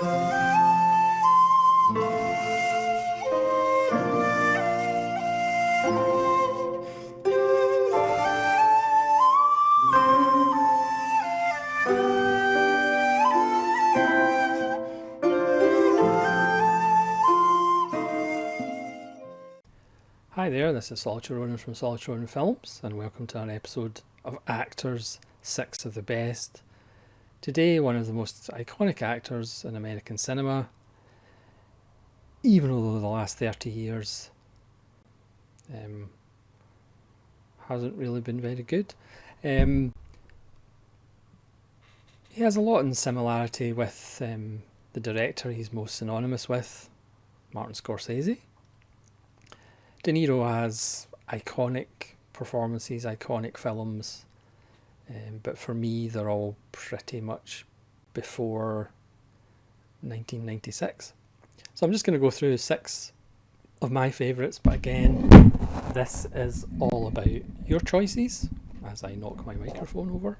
Hi there, this is Solitary Ronan from Solitary Ronan Films, and welcome to an episode of Actors 6 of the Best. Today, one of the most iconic actors in American cinema, even though the last 30 years hasn't really been very good. He has a lot in similarity with the director he's most synonymous with, Martin Scorsese. De Niro has iconic performances, iconic films, but for me they're all pretty much before 1996. So I'm just going to go through 6 of my favourites, but again, this is all about your choices, as I knock my microphone over.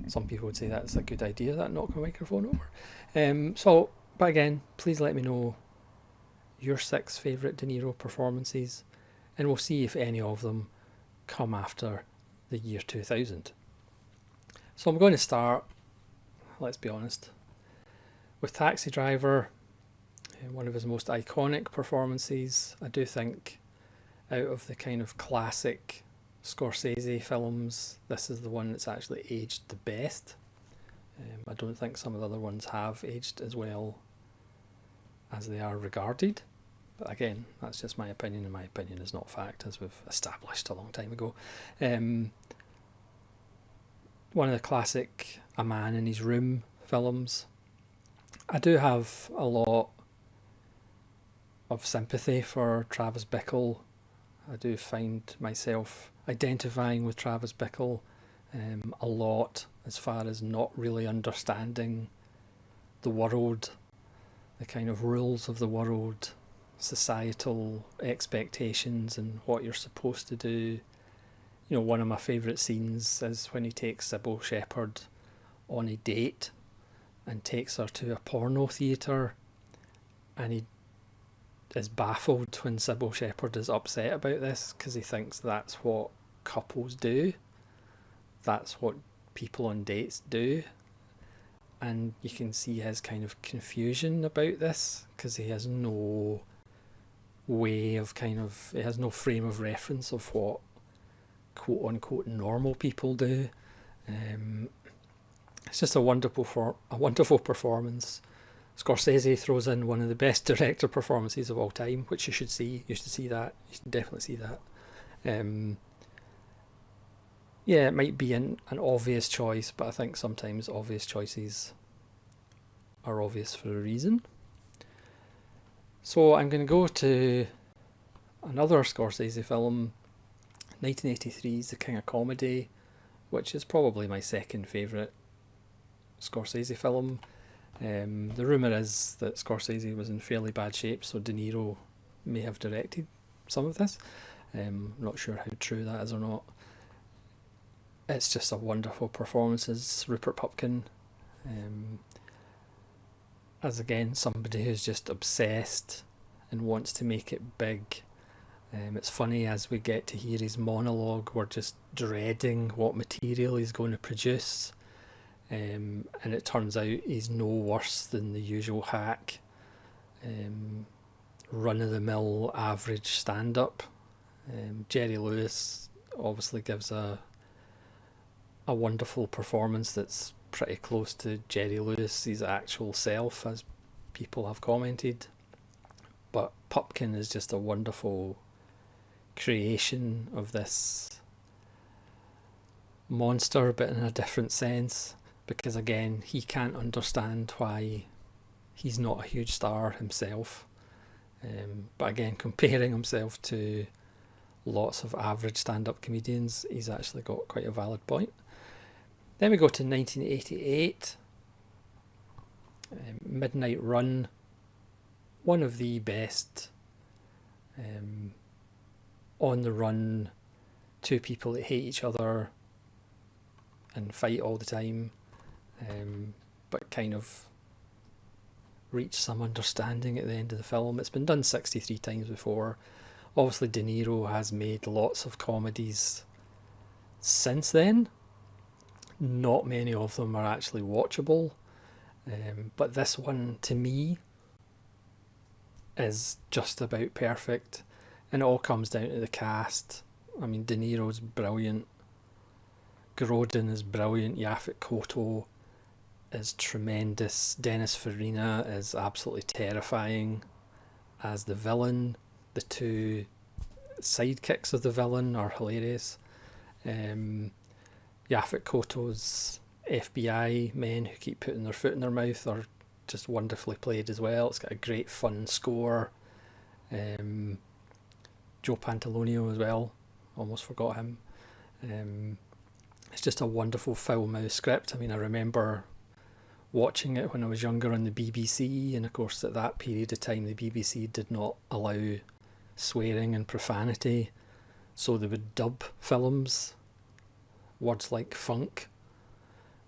Some people would say that's a good idea, that knock my microphone over. But again, please let me know your 6 favourite De Niro performances, and we'll see if any of them come after the year 2000. So I'm going to start, let's be honest, with Taxi Driver, one of his most iconic performances. I do think out of the kind of classic Scorsese films, this is the one that's actually aged the best. I don't think some of the other ones have aged as well as they are regarded. But again, that's just my opinion, and my opinion is not fact, as we've established a long time ago. One of the classic A Man in His Room films. I do have a lot of sympathy for Travis Bickle. I do find myself identifying with Travis Bickle a lot, as far as not really understanding the world, the kind of rules of the world, societal expectations and what you're supposed to do. You know, one of my favourite scenes is when he takes Sybil Shepherd on a date and takes her to a porno theatre, and he is baffled when Sybil Shepherd is upset about this, because he thinks that's what couples do, that's what people on dates do. And you can see his kind of confusion about this, because he has no way of he has no frame of reference of what quote unquote normal people do. It's just a wonderful performance. Scorsese throws in one of the best director performances of all time, which you should see. You should see that. You should definitely see that. Yeah, it might be an obvious choice, but I think sometimes obvious choices are obvious for a reason. So I'm going to go to another Scorsese film, 1983's The King of Comedy, which is probably my second favourite Scorsese film. The rumour is that Scorsese was in fairly bad shape, so De Niro may have directed some of this. I'm not sure how true that is or not. It's just a wonderful performance as Rupert Pupkin, as again somebody who's just obsessed and wants to make it big. It's funny, as we get to hear his monologue, we're just dreading what material he's going to produce, and it turns out he's no worse than the usual hack, run-of-the-mill average stand-up. Jerry Lewis obviously gives a wonderful performance that's pretty close to Jerry Lewis's actual self, as people have commented. But Pupkin is just a wonderful creation of this monster, but in a different sense, because again, he can't understand why he's not a huge star himself. But again, comparing himself to lots of average stand-up comedians, he's actually got quite a valid point. Then we go to 1988, Midnight Run, one of the best on the run, two people that hate each other and fight all the time. but kind of reach some understanding at the end of the film. It's been done 63 times before. Obviously, De Niro has made lots of comedies since then. Not many of them are actually watchable, but this one, to me, is just about perfect, and it all comes down to the cast. I mean, De Niro's brilliant, Grodin is brilliant, Yaphet Kotto is tremendous, Dennis Farina is absolutely terrifying as the villain. The two sidekicks of the villain are hilarious. Yaphet Kotto's FBI men who keep putting their foot in their mouth are just wonderfully played as well. It's got a great fun score. Joe Pantalonio as well, almost forgot him. It's just a wonderful foul-mouthed script. I mean, I remember watching it when I was younger on the BBC, and of course at that period of time the BBC did not allow swearing and profanity, so they would dub films words like funk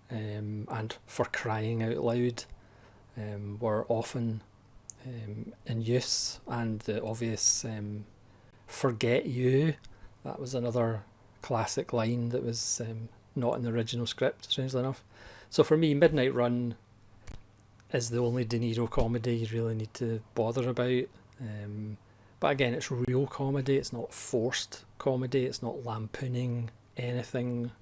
and for crying out loud were often in use, and the obvious forget you, that was another classic line that was not in the original script, strangely enough. So for me, Midnight Run is the only De Niro comedy you really need to bother about. But again, it's real comedy, it's not forced comedy, it's not lampooning anything.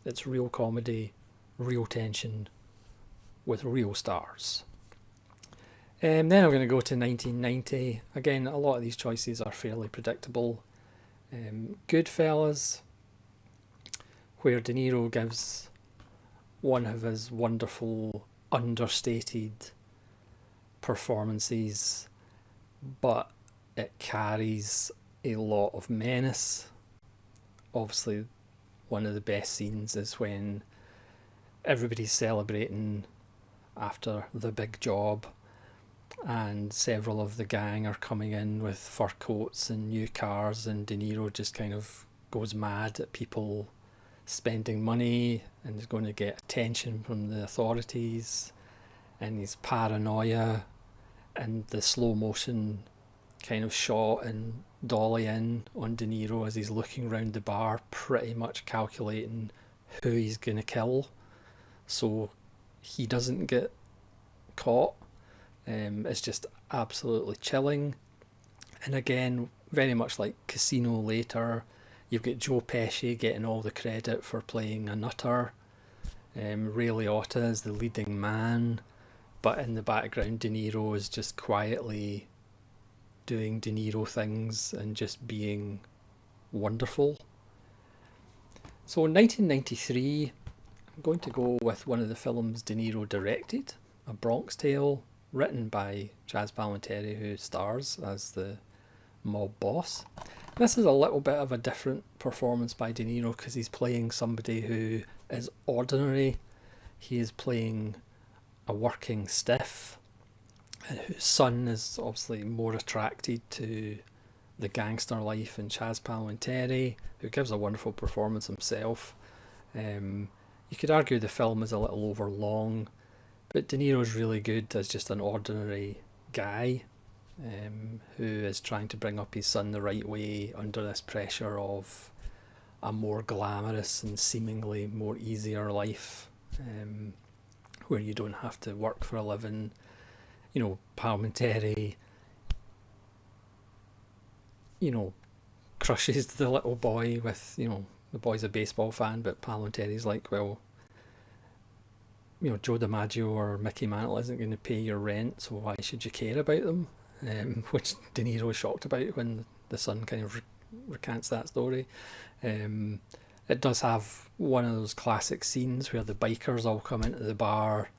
It's real comedy, real tension, with real stars. Then I'm going to go to 1990. Again, a lot of these choices are fairly predictable. Goodfellas, where De Niro gives one of his wonderful, understated performances, but it carries a lot of menace. Obviously, one of the best scenes is when everybody's celebrating after the big job, and several of the gang are coming in with fur coats and new cars, and De Niro just kind of goes mad at people spending money and is going to get attention from the authorities, and his paranoia and the slow motion kind of shot and dolly in on De Niro as he's looking around the bar, pretty much calculating who he's going to kill so he doesn't get caught. It's just absolutely chilling. And again, very much like Casino later, you've got Joe Pesci getting all the credit for playing a nutter. Ray Liotta is the leading man, but in the background De Niro is just quietly doing De Niro things and just being wonderful. So in 1993, I'm going to go with one of the films De Niro directed, A Bronx Tale, written by Chaz Palminteri, who stars as the mob boss. This is a little bit of a different performance by De Niro because he's playing somebody who is ordinary. He is playing a working stiff whose son is obviously more attracted to the gangster life in Chaz Palminteri, who gives a wonderful performance himself. You could argue the film is a little overlong, but De Niro's really good as just an ordinary guy who is trying to bring up his son the right way under this pressure of a more glamorous and seemingly more easier life, where you don't have to work for a living. You know, Palminteri, crushes the little boy with, the boy's a baseball fan, but Palminteri's like, well, Joe DiMaggio or Mickey Mantle isn't going to pay your rent, so why should you care about them? Which De Niro is shocked about when the son kind of recants that story. It does have one of those classic scenes where the bikers all come into the bar,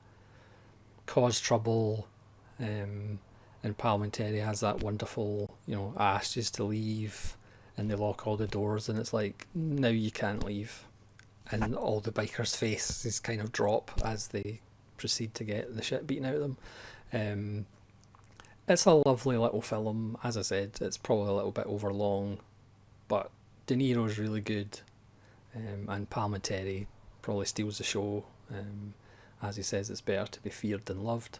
cause trouble, and Palminteri has that wonderful, ask you to leave, and they lock all the doors, and it's like, now you can't leave. And all the bikers' faces kind of drop as they proceed to get the shit beaten out of them. It's a lovely little film. As I said, it's probably a little bit overlong, but De Niro's really good, and Palminteri probably steals the show As he says, it's better to be feared than loved.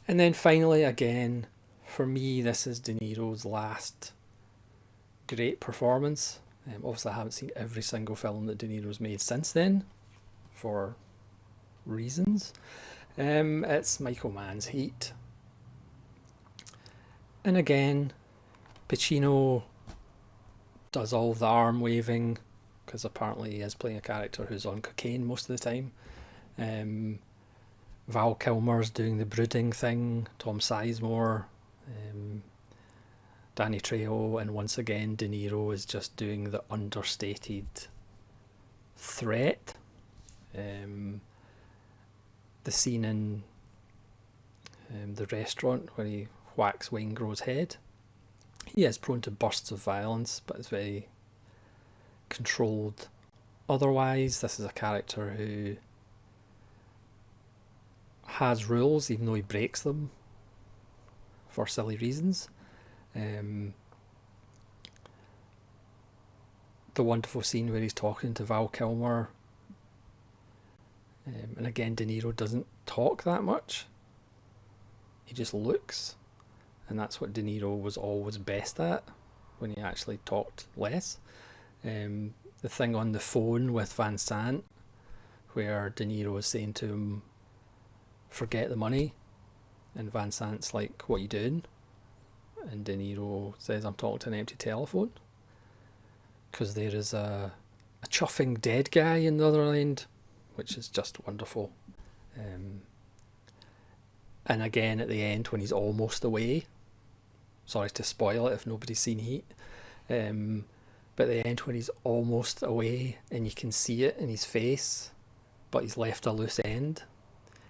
And then finally, again, for me, this is De Niro's last great performance. Obviously, I haven't seen every single film that De Niro's made since then, for reasons. It's Michael Mann's Heat. And again, Pacino does all the arm waving, because apparently he is playing a character who's on cocaine most of the time. Val Kilmer's doing the brooding thing, Tom Sizemore, Danny Trejo, and once again De Niro is just doing the understated threat. The scene in the restaurant where he whacks Waingro's head. He is prone to bursts of violence, but it's very controlled. Otherwise, this is a character who has rules, even though he breaks them for silly reasons. The wonderful scene where he's talking to Val Kilmer, and again De Niro doesn't talk that much, he just looks, and that's what De Niro was always best at, when he actually talked less. The thing on the phone with Van Sant, where De Niro is saying to him, forget the money, and Van Sant's like, what are you doing? And De Niro says, I'm talking to an empty telephone, because there is a chuffing dead guy in the other end, which is just wonderful. And again at the end when he's almost away, sorry to spoil it if nobody's seen Heat, but at the end when he's almost away and you can see it in his face, but he's left a loose end,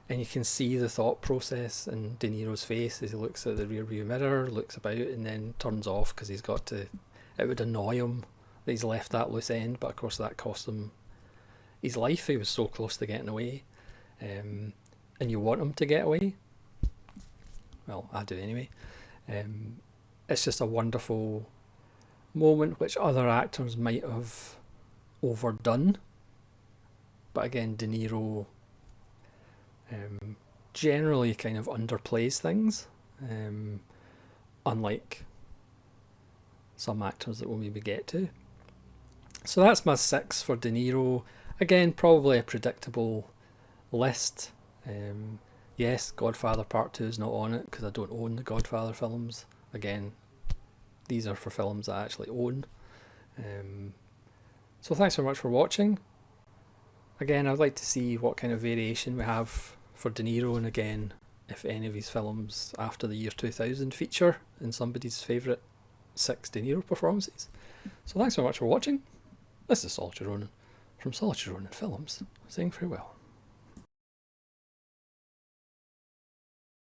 and you can see the thought process in De Niro's face as he looks at the rear view mirror, looks about, and then turns off because he's got to, it would annoy him that he's left that loose end, but of course that cost him his life. He was so close to getting away, and you want him to get away. Well, I do anyway. It's just a wonderful moment which other actors might have overdone, but again De Niro generally kind of underplays things, unlike some actors that we'll maybe get to. So that's my 6 for De Niro. Again, probably a predictable list. Yes, Godfather Part 2 is not on it because I don't own the Godfather films. Again, these are for films I actually own. So thanks very much for watching. Again, I'd like to see what kind of variation we have for De Niro, and again, if any of his films after the year 2000 feature in somebody's favourite 6 De Niro performances. So thanks very much for watching. This is Solitary Ronan from Solitary Ronan Films, saying farewell.